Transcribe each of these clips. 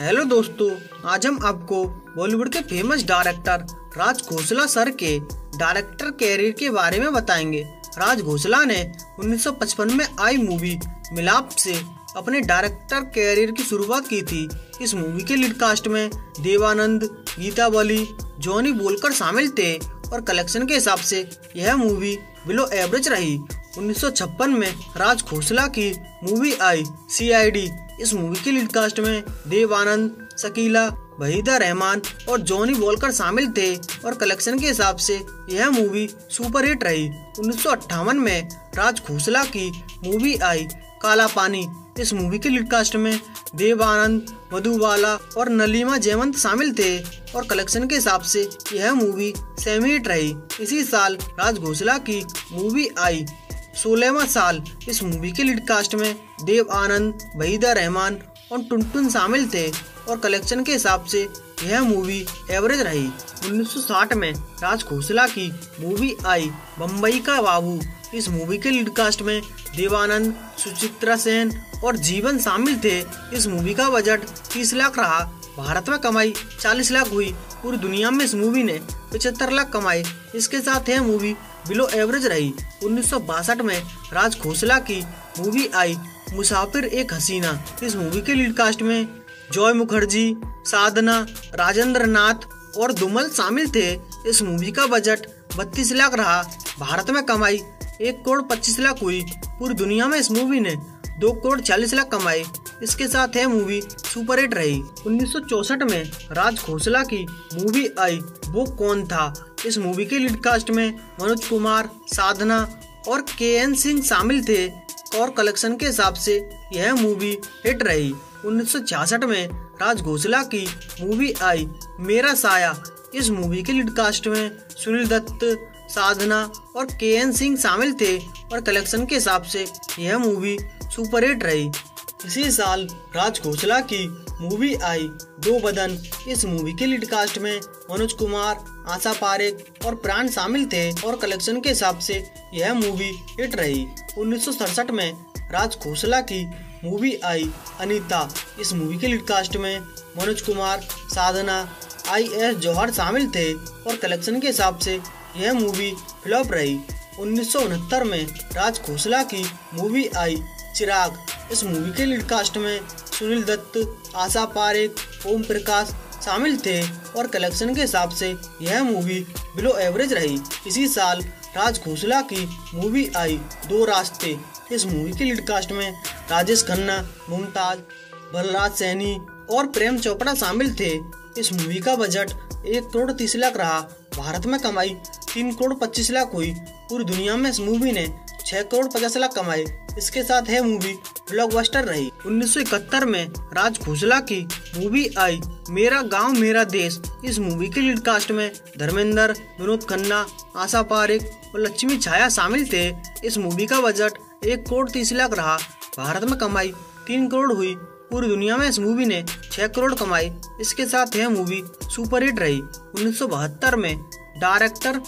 Hello दोस्तों, आज हम आपको बॉलीवुड के famous director Raj Khosla sir के डायरेक्टर कैरियर के बारे में बताएंगे। राज खोसला ने 1955 में आई मूवी मिलाप से अपने डायरेक्टर कैरियर की शुरुआत की थी। इस मूवी के लीड कास्ट में देवानंद, गीता बली, जॉनी वॉकर शामिल थे और कलेक्शन के हिसाब से यह मूवी बिलो एवरेज रही। 1956 में राज खोसला की मूवी आई CID। इस मूवी के लीड कास्ट में देवानंद, शकीला, वहीदा रहमान और जॉनी वॉकर शामिल थे और कलेक्शन के हिसाब से यह मूवी सुपरहिट रही। 1958 में राज खोसला की मूवी आई काला पानी। इस मूवी के लीड कास्ट में देवानंद, मधुबाला और नलीमा जयवंत शामिल थे और कलेक्शन के हिसाब से यह मूवी सेमी हिट रही। इसी साल राज खोसला की मूवी आई 16वां साल। इस मूवी के लीड कास्ट में देव आनंद, वहीदा रहमान और टुनटुन शामिल थे और कलेक्शन के हिसाब से यह मूवी एवरेज रही। 1960 में राज खोसला की मूवी आई बम्बई का बाबू। इस मूवी के लीड कास्ट में देवानंद, सुचित्रा सेन और जीवन शामिल थे। इस मूवी का बजट 30 लाख रहा। भारत में कमाई 40 लाख हुई। पूरी दुनिया में इस मूवी ने 75 लाख कमाए। इसके साथ यह मूवी बिलो एवरेज रही। 1962 में राज खोसला की मूवी आई मुसाफिर एक हसीना। इस मूवी के लीड कास्ट में जॉय मुखर्जी, साधना, राजेंद्र नाथ और दुमल शामिल थे। इस मूवी का बजट 32 लाख रहा। भारत में कमाई 1 करोड़ 25 लाख हुई। पूरी दुनिया में इस मूवी ने 2 करोड़ 40 लाख कमाए। इसके साथ यह मूवी सुपरहिट रही। 1964 में राज खोसला की मूवी आई वो कौन था। इस मूवी के लीड कास्ट में मनोज कुमार, साधना और KN सिंह शामिल थे और कलेक्शन के हिसाब से यह मूवी हिट रही। 1966 में राज खोसला की मूवी आई मेरा साया। इस मूवी के लीड कास्ट में सुनील दत्त, साधना और KN सिंह शामिल थे और कलेक्शन के हिसाब से यह मूवी सुपरहिट रही। इसी साल राज खोसला की मूवी आई दो बदन। इस मूवी के लीड कास्ट में मनोज कुमार, आशा पारेख और प्राण शामिल थे और कलेक्शन के हिसाब से यह मूवी हिट रही। 1967 में राज खोसला की मूवी आई अनीता। इस मूवी के लीड कास्ट में मनोज कुमार, साधना, IS जौहर शामिल थे और कलेक्शन के हिसाब से यह मूवी फ्लॉप रही। 1969 में राज खोसला की मूवी आई चिराग। इस मूवी के लीड कास्ट में सुनील दत्त, आशा पारेख, ओम प्रकाश शामिल थे और कलेक्शन के हिसाब से यह मूवी बिलो एवरेज रही। इसी साल राज खोसला की मूवी आई दो रास्ते। इस मूवी के लीड कास्ट में राजेश खन्ना, मुमताज, बलराज सैनी और प्रेम चोपड़ा शामिल थे। इस मूवी का बजट 1 करोड़ 30 लाख रहा। भारत में कमाई 3 करोड़ 25 लाख हुई। पूरी दुनिया में इस मूवी ने 6 करोड़ 50 लाख कमाए। इसके साथ यह मूवी ब्लॉकबस्टर रही। 1971 में राज खोसला की मूवी आई मेरा गांव मेरा देश। इस मूवी के लीड कास्ट में धर्मेंद्र, विनोद खन्ना, आशा पारेख और लक्ष्मी छाया शामिल थे। इस मूवी का बजट 1 करोड़ 30 लाख रहा। भारत में कमाई 3 करोड़ हुई। पूरी दुनिया में इस मूवी ने 6 करोड़ कमाए। इसके साथ यह मूवी सुपरहिट रही। 1972 में डायरेक्टर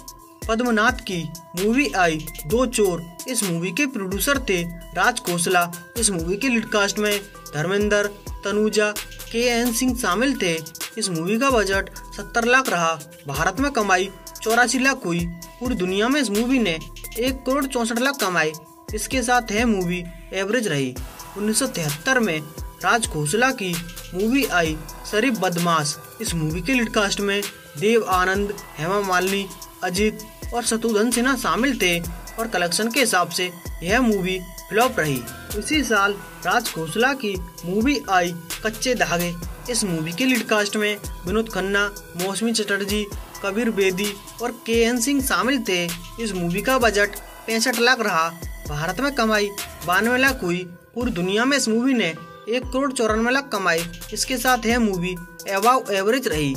पद्मनाथ की मूवी आई दो चोर। इस मूवी के प्रोड्यूसर थे राज खोसला। इस मूवी के लीड कास्ट में धर्मेंद्र, तनुजा, KN सिंह शामिल थे। इस मूवी का बजट 70 लाख रहा। भारत में कमाई 84 लाख हुई। पूरी दुनिया में इस मूवी ने 1 करोड़ 64 लाख कमाए। इसके साथ यह मूवी एवरेज रही। 1973 में राज खोसला की मूवी आई शरीफ बदमाश। इस मूवी के लीड कास्ट में देव आनंद, हेमा मालिनी, अजीत और शत्रुघ्न सिन्हा शामिल थे और कलेक्शन के हिसाब से यह मूवी फ्लॉप रही। इसी साल राज खोसला की मूवी आई कच्चे धागे। इस मूवी के लीड कास्ट में विनोद खन्ना, मौसमी चटर्जी, कबीर बेदी और KN सिंह शामिल थे। इस मूवी का बजट 65 लाख रहा। भारत में कमाई 92 लाख हुई। पूरी दुनिया में इस मूवी ने 1 करोड़ 94 लाख कमाए। इसके साथ यह मूवी अबव एवरेज रही।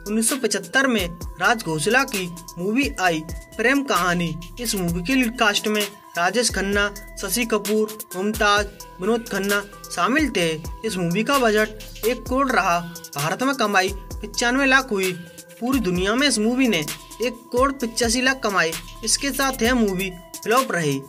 1975 में राज खोसला की मूवी आई प्रेम कहानी। इस मूवी के लीड कास्ट में राजेश खन्ना, शशि कपूर, मुमताज, विनोद खन्ना शामिल थे। इस मूवी का बजट 1 करोड़ रहा। भारत में कमाई 95 लाख हुई। पूरी दुनिया में इस मूवी ने 1 करोड़ 85 लाख कमाए। इसके साथ यह मूवी फ्लॉप रही।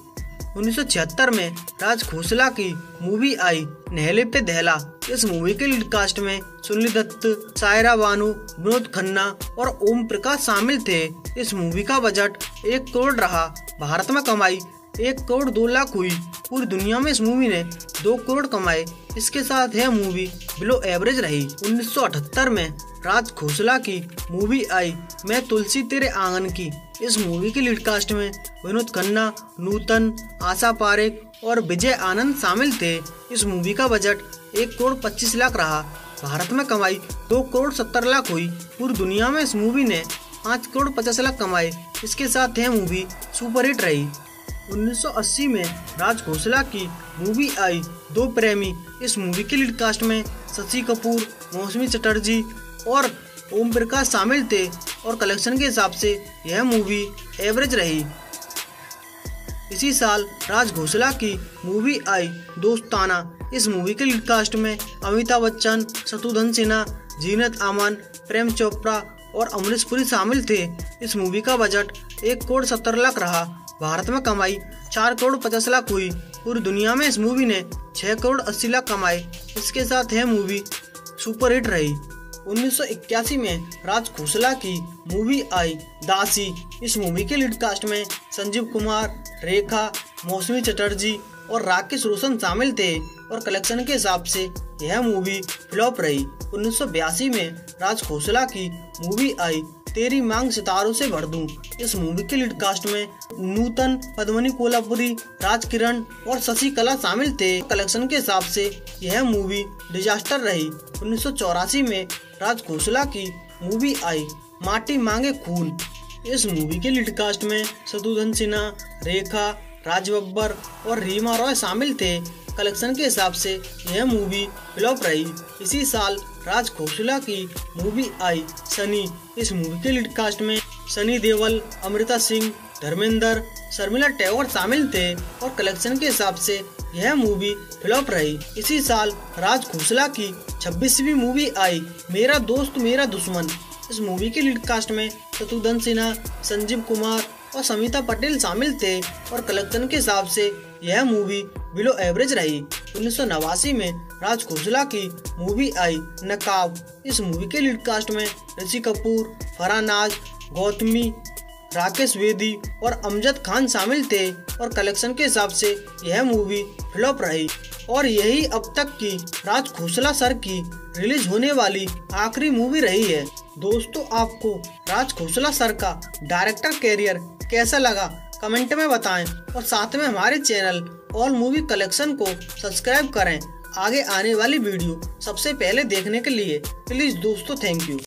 1976 में राज खोसला की मूवी आई नहले पे दहला। इस मूवी के लीड कास्ट में सुनील दत्त, सायरा बानू, विनोद खन्ना और ओम प्रकाश शामिल थे। इस मूवी का बजट 1 करोड़ रहा। भारत में कमाई 1 करोड़ 2 लाख हुई। पूरी दुनिया में इस मूवी ने 2 करोड़ कमाए। इसके साथ यह मूवी बिलो एवरेज रही। 1978 में राज खोसला की मूवी आई मैं तुलसी तेरे आंगन की। इस मूवी के लीड कास्ट में विनोद खन्ना, नूतन, आशा पारेख और विजय आनंद शामिल थे। इस मूवी का बजट 1 करोड़ 25 लाख रहा। भारत में कमाई 2 करोड़ 70 लाख हुई। पूरी दुनिया में इस मूवी ने 5 करोड़ 50 लाख कमाए। इसके साथ यह मूवी सुपरहिट रही। 1980 में राज खोसला की मूवी आई दो प्रेमी। इस मूवी के लीड कास्ट में शशि कपूर, मौसमी चटर्जी और ओम प्रकाश शामिल थे और कलेक्शन के हिसाब से यह मूवी एवरेज रही। इसी साल राज खोसला की मूवी आई दोस्ताना। इस मूवी के लीड कास्ट में अमिताभ बच्चन, शत्रुघ्न सिन्हा, जीनत अमन, प्रेम चोपड़ा और अमरीश पुरी शामिल थे। इस मूवी का बजट 1 करोड़ 70 लाख रहा। भारत में कमाई 4 करोड़ 50 लाख हुई। पूरी दुनिया में इस मूवी ने 6 करोड़ 80 लाख कमाए। इसके साथ यह मूवी सुपरहिट रही। 1981 में राज खोसला की मूवी आई दासी। इस मूवी के लीड कास्ट में संजीव कुमार, रेखा, मौसमी चटर्जी और राकेश रोशन शामिल थे और कलेक्शन के हिसाब से यह मूवी फ्लॉप रही। 1982 में राज खोसला की मूवी आई तेरी मांग सितारों से भर दूं। इस मूवी के लीड कास्ट में नूतन, पद्मिनी कोल्हापुरी, राज किरण और शशि कला शामिल थे। कलेक्शन के हिसाब से यह मूवी डिजास्टर रही। 1984 में राज खोसला की मूवी आई माटी मांगे खून। इस मूवी के लीड कास्ट में शत्रुघ्न सिन्हा, रेखा, राज बब्बर और रीमा रॉय शामिल थे। कलेक्शन के हिसाब से यह मूवी फ्लॉप रही। इसी साल राज खोसला की मूवी आई सनी। इस मूवी के लीड कास्ट में सनी देओल, अमृता सिंह, धर्मेंद्र, शर्मिला टैगोर शामिल थे और कलेक्शन के हिसाब से यह मूवी फ्लॉप रही। इसी साल राज खोसला की 26वीं मूवी आई मेरा दोस्त मेरा दुश्मन। इस मूवी के लीड कास्ट में शत्रुघ्न सिन्हा, संजीव कुमार और समिता पटेल शामिल थे और कलेक्शन के हिसाब से यह मूवी बिलो एवरेज रही। 1989 में राज खोसला की मूवी आई नकाब। इस मूवी के लीड कास्ट में ऋषि कपूर, फरहान नाज, गौतमी, राकेश वेदी और अमजद खान शामिल थे और कलेक्शन के हिसाब से यह मूवी फ्लॉप रही। और यही अब तक की राज खोसला सर की रिलीज होने वाली आखिरी मूवी रही है। दोस्तों, आपको राज खोसला सर का डायरेक्टर कैरियर कैसा लगा कमेंट में बताएं और साथ में हमारे चैनल ऑल मूवी कलेक्शन को सब्सक्राइब करें आगे आने वाली वीडियो सबसे पहले देखने के लिए। प्लीज दोस्तों, थैंक यू।